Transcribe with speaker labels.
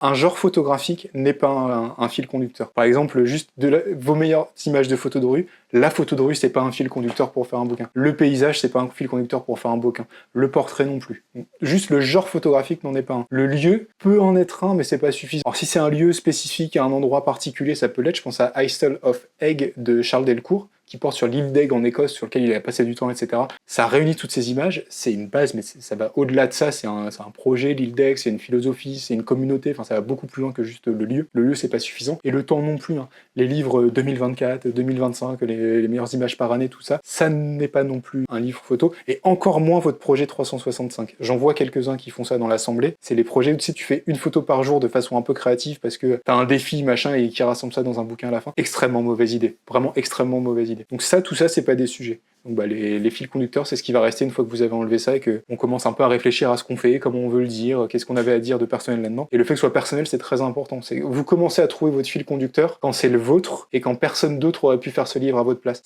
Speaker 1: Un genre photographique n'est pas un fil conducteur. Par exemple, juste vos meilleures images de photos de rue, la photo de rue, c'est pas un fil conducteur pour faire un bouquin. Le paysage, c'est pas un fil conducteur pour faire un bouquin. Le portrait non plus. Juste le genre photographique n'en est pas un. Le lieu peut en être un, mais c'est pas suffisant. Alors si c'est un lieu spécifique à un endroit particulier, ça peut l'être. Je pense à Isle of Egg de Charles Delcourt, qui porte sur l'île d'Egg en Écosse, sur lequel il a passé du temps, etc. Ça réunit toutes ces images, c'est une base, mais ça va au-delà de ça, c'est un projet, l'île d'Egg, c'est une philosophie, c'est une communauté, enfin ça va beaucoup plus loin que juste le lieu. Le lieu, c'est pas suffisant, et le temps non plus. Hein. Les livres 2024, 2025, les meilleures images par année, tout ça, ça n'est pas non plus un livre photo, et encore moins votre projet 365. J'en vois quelques-uns qui font ça dans l'assemblée, c'est les projets où tu fais une photo par jour de façon un peu créative, parce que t'as un défi, machin, et qui rassemble ça dans un bouquin à la fin. Extrêmement mauvaise idée, vraiment extrêmement mauvaise idée. Donc ça, tout ça, c'est pas des sujets. Donc les fils conducteurs, c'est ce qui va rester une fois que vous avez enlevé ça et qu'on commence un peu à réfléchir à ce qu'on fait, comment on veut le dire, qu'est-ce qu'on avait à dire de personnel là-dedans. Et le fait que ce soit personnel, c'est très important. Vous commencez à trouver votre fil conducteur quand c'est le vôtre et quand personne d'autre aurait pu faire ce livre à votre place.